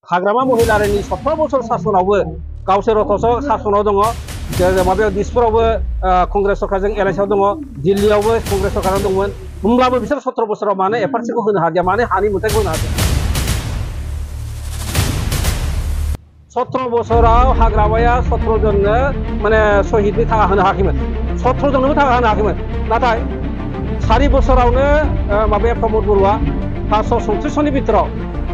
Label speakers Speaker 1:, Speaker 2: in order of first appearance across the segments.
Speaker 1: हाग्रामा महिलारिनि 17 बोसोर सासनावबो गावसोर अथस' सासनाव दङ माबायाव दिसपुरावबो कंग्रेस सरकारजों एलायन्सआव दङ दिल्लीयावबो कंग्रेस सरकाराव दंमोन होमब्लाबो बिसोर 17 बोसोराव मानो एफआरसिखौ होनो हादिया मानो हानि मोनथायखौ होनो हादिया 17 बोसोराव हाग्रामाया 17 जननो माने शहीदनि थाखा होनो हायाखैमोन 17 जननोबो थाखा होनो हायाखैमोन नाथाय 4 बोसोरावनो माबाया प्रमद बरुवा 537 नि बिथोराव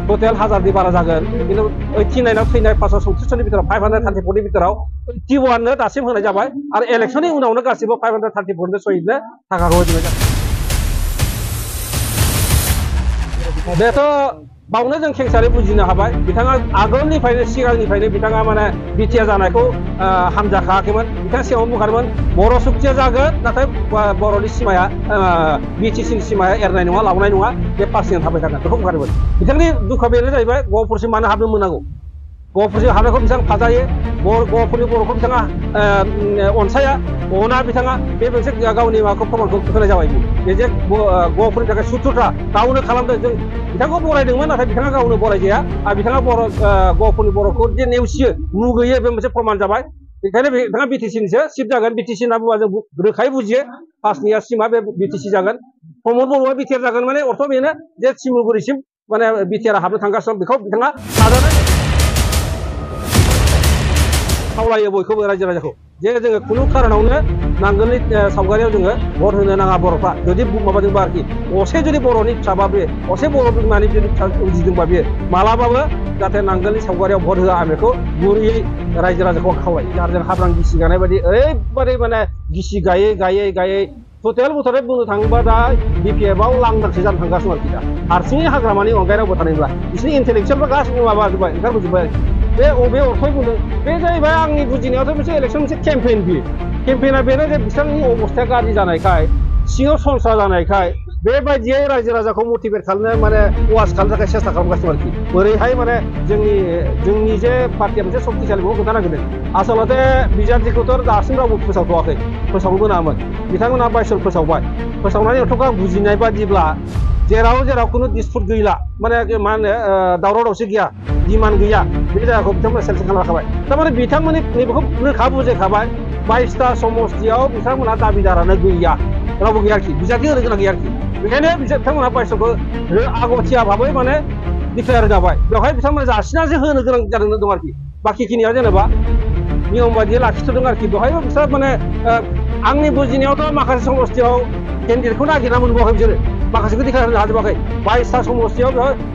Speaker 1: टोटेल 1000नि बारा जागोन किन्तु 89 थैनाय 537 नि बिथोराव 534 नि बिथोराव 81 नो दासिम होनाय जाबाय आरो इलेक्शननि उनावनो गासिबो 534 नो शहीदनो थाखाखौ होजोबनाय जाबाय बेथ' बावनो जों खेंसारै बुजिनो हाबाय बिथाङा आगोलनिफ्रायनो सिगांनिफ्रायनो बिथाङा माने बिटिआर जानायखौ हामजाखायाखैमोन बिथाङा सिगाङाव बुंखादोंमोन बर' सुक्तिया जागोन नाथाय बर'नि सिमाया बिटिसिनि सिमाया एरनाय नङा लावनाय नङा बे पार्सेन्ट थाबाय थागोन बेखौ बुंखादोंमोन बिथांनि दुखुआ बेनो जाहैबाय गहपुरसिम मानो हाबनो मोननांगौ गहपुरसिम हाबनायखौ बिथाङा फाजायो गहपुरनि बर'खौ बिथाङा अनसाया अना बिथाङा बे मोनसे गावनि माबाखौ प्रमाणखौ होनाय जाबाय बे जे गहपुरनि थाखाय सुथुरथा गावनो खालामदों जों बिथांखौ बरायदोंमोन नाथाय बिथाङा गावनो बरायजाया आरो बिथाङा गहपुरनि बर'खौ जे नेवसियो मुगैयो बे मोनसे प्रमाण जाबाय बेखायनो बिथाङा बिटिसिनिसो सिट जागोन बिटिसि होनना बुङोबा जों रोखायै बुजियो पासनिया सिमा बे बिटिसि जागोन प्रमद बरुवा बिटिआर जागोन माने अर्थ बेनो जे सिमुलगुरिसिम माने बिटिआर हाबनो थांगासिनो बेखौ बिथाङा नाजानाय खावलायो बयखौबो रायजो राजाखौ जे जोङो खुनु खारनावनो नांगोलनि सावगारियाव जोङो भट होनो नाङा बर'फ्रा जुदि माबादोंबा आरोखि असे जुदि बर'नि फिसाबा बे असे बर' बिमानि जुदि फिसा उजिदोंबा बेयो मालाबाबो जाहाथे नांगोलनि सावगारियाव भट होआ आं बेखौ गुरैयै रायजो राजाखौ खावलायो आरो जों हाब्रां गिसि गानाय बायदि ओरैबायदि माने गिसि गायै गायै गायै टटेल बोथोरै बुंनो थाङोबा दा बिपिएफआव लांदांसो जानो थांगासिनो आरोखि दा हारसिङै हाग्रामानि अनगायै रावबो थानायब्ला बिसोरनि इन्टेलेक्सुयेलफ्रा गासिबो माबाजोब्बाय ओंखारबोजोब्बाय बे अबे अर्थयै बुंदों बे जाहैबाय आंनि बुजिनायावथ' मोनसे इलेक्सन मोनसे केम्पेइन बियो केम्पेइना बेनो जे बिसोरनि अबस्थाया गाज्रि जानायखाय सिङाव सनस्रा जानायखाय बेबायदियै रायजो राजाखौ मटिभेट खालामनो माने वास खालामनो थाखाय सेस्था खालामगासिनो आरोखि बोरैहाय माने जोंनि जे पार्टिया मोनसे शक्तिशालि बेखौ खोन्था नागिरदों आसलते बिजाथिखौथ' दासिम रावबो फोसावथ'वाखै फोसावनो मोनामोन बिथांमोनहा बायसर फोसावबाय फोसावनायनि अर्थ'खौ आं बुजिनाय बादिब्ला जेराव खुनु डिसपुट गैला माने मा होनो दावराव दावसि गैया डिमान्ड गैया बे जायगाखौ बिथांमोना सेलेक्ट खालामखाबाय थारमाने बिथांमोननि नैबेखौ रोखा बुजायखाबाय 22टा समष्टियाव बिथांमोनहा दाबिदारानो गैया रावबो गैया आरोखि बिजाथि होनो गोनां गैया आरोखि बेखायनो बिथांमोनहा बायसरखौ आगथिया भाबै माने डिक्लेयार जाबाय बेवहाय बिथांमोना जासिनासो होनो गोनां जादों दं आरोखि बाखिखिनिया जेनेबा नियम बायदियै लाखिथ'दों आरोखि बेवहायबो बिसोर माने आंनि बुजिनायावथ' माखासे समष्टियाव केन्डिडेटखौ नागिरना मोनबावाखै बिसोरो माखासेखौ डिक्लेयार होनो हाजोबाखै 22टा समष्टियाव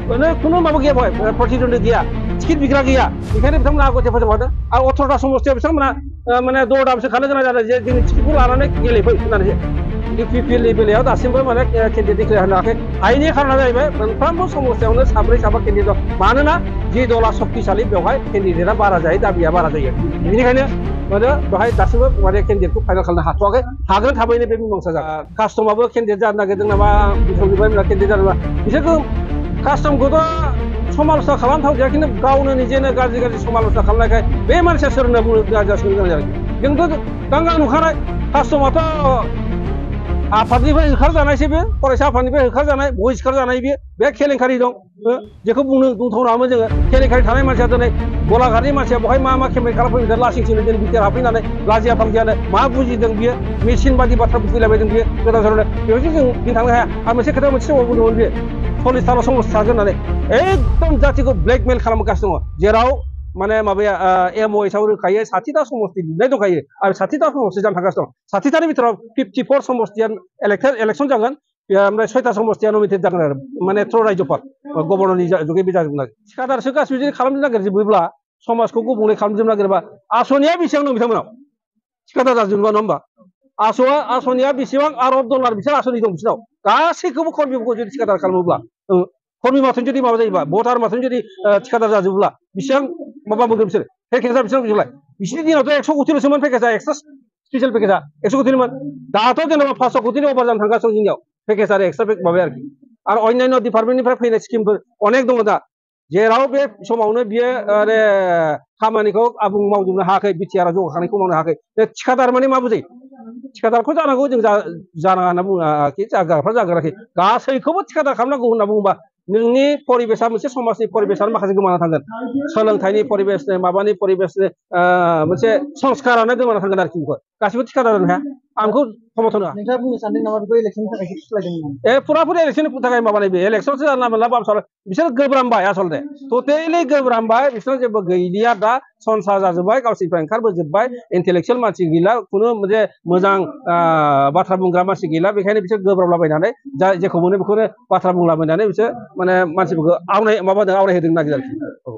Speaker 1: बेवहाय खुनु माबा गैया बेवहाय प्रतिद्वन्दी गैया टिकेट बिग्रा गैया बेखायनो बिथांमोना आगथिया फोसावखादों आरो 18टा समष्टियाव बिथांमोना माने दरदामसो खानो गोनां जादों जे जोंनि टिकेटखौ लानानै गेलेफै होननानै इउपिपिएलनि बेलायाव दासिमबो माने केन्डिडेट डिक्लेयार होनो हायाखै हायैनि खारना जाहैबाय मोनफ्रोमबो समष्टियावनो 4-5 केन्डिडेट दं मानोना जि दला शक्तिशालि बेवहाय केन्डिडेटआ बारा जायो दाबिया बारा जायो बेनिखायनो माने बेवहाय दासिमबो माने केन्डिडेटखौ फाइनाल खालामनो हाथ'वाखै हागोन थाबैनो बे मीमांसा जागोन कास्टमाबो केन्डिडेट जानो नागिरदों नामा बिथांनिफ्राय केन्डिडेट जानो बिसोरखौ कास्टमखौथ' समालोचना खालामथावजाया खिन्थु गावनो निजेनो गाज्रि समालोचना खालामनायखाय बे मानसिया सोर होनना बुंनो जासिनो गोनां जादों जोंथ' गांगां नुखानाय कास्टमाथ' आफादनिफ्राय होखारजानायसो बे फरायसा आफादनिफ्राय होखारजानाय बहिष्कार जानाय बे केलेंकारि दं जेखौ बुंथावनामोन जोङो केलेंकारि थानाय मानसिया दिनै गलाघाटनि मानसिया बहाय मा केम्पेइन खालामफैदों लासिंसिंनो दिनै बिटिआर हाबफैनानै लाजिया फांजियानो मा बुजिदों बियो मेसिन बादि बाथ्रा बुंफैलायबायदों बियो गोदान सोरावनो बेबायदि जों दिन थांनो हाया आरो मोनसे खोथा मोनसे समाव बुंदोंमोन बियो 40टाल' समस्या थागोन होननानै एकदम जाथिखौ ब्लेकमेल खालामगासिनो दङ जेराव माने माबाया एमअएसआव रोखायो 60टा समष्टि लिरनाय दंखायो आरो 60टा समष्टि जानो थांगासिनो दं 60टानि बिथोराव 54 समष्टिया इलेक्सन जागोन ओमफ्राय 6टा समष्टिया नमिनेटेड जागोन आरो माने थ्र' रायजोफोर गभर्नरनि जुगै बे जागोन आरो थिखादारसो गासिबो जुदि खालामनो नागिरजोबोब्ला समाजखौ गुबुंले खालामजोबनो नागिरबा आसनिया बेसेबां दं बिथांमोनाव थिखादार जाजोबोबा नङा होमबा आसनिया बेसेबां आरब डलार बिसोर आसनि दं बिसोरनाव गासैखौबो कर्मिफोरखौ जुदि थिखादार खालामोब्ला कर्मि माथों जुदि माबा जायोबा भटार माथों जुदि थिखादार जाजोबोब्ला बेसेबां माबा मोनगोन बिसोर पेकेजा बेसेबां बिसोरलाय बिसोरनि दिनावथ' 100 कोटिल'सोमोन पेकेजा एक्सट्रा स्पेसियेल पेकेजा 100 कोटिल'मोन दाथ' जेनेबा 500 कोटिनि अभार जानो थांगासिनो जोंनियाव पेकेज आरो एक्सट्रा माबाया आरोखि आरो अन्यान्य डिपार्टमेन्टनिफ्राय फैनाय स्किमफोर अनेक दङ दा जेराव बे समावनो बियो खामानिखौ आबुं मावजोबनो हायाखै बिटिआरआ जौगाखांनायखौ मावनो हायाखै बे थिखादार माने मा बुजायो थिखादारखौ जानांगौ जों जानाङा होनना बुङाखि जाग्राफ्रा जाग्राखै गासैखौबो थिखादार खालामनांगौ होनना बुङोबा नोंनि परिबेसा मोनसे समाजनि परिबेसानो माखासे गोमाना थांगोन सोलोंथाइनि परिबेस माबानि परिबेस मोनसे संस्कारानो गोमाना थांगोन आरोखि बेखौ गासिबो थिखादार जानो हाया आंखौ समर्थन होआ
Speaker 2: नोंथाङा बुंनो सानदों नामा बेखौ इलेक्सननि थाखाय खालायदों
Speaker 1: फुराफुरि इलेक्सननि थाखाय माबानाय बे इलेक्सनसो जानला मोनला बामसाव बिसोर गोब्रामबाय आसलते टटेलि गोब्रामबाय बिसोर जेबो गैलिया दा संसार जाजोब्बाय गावसोरनिफ्राय ओंखारबोजोब्बाय इन्टेलेक्सुयेल मानसि गैला खुनु मोनसे मोजां बाथ्रा बुंग्रा मानसि गैला बेखायनो बिसोर गोब्राबलाबायनानै जा जेखौ मोनो बेखौनो बाथ्रा बुंलाबायनानै बिसोर माने मानसिफोरखौ आवनाय माबादों आवनाय होदों नागिरो आरोखि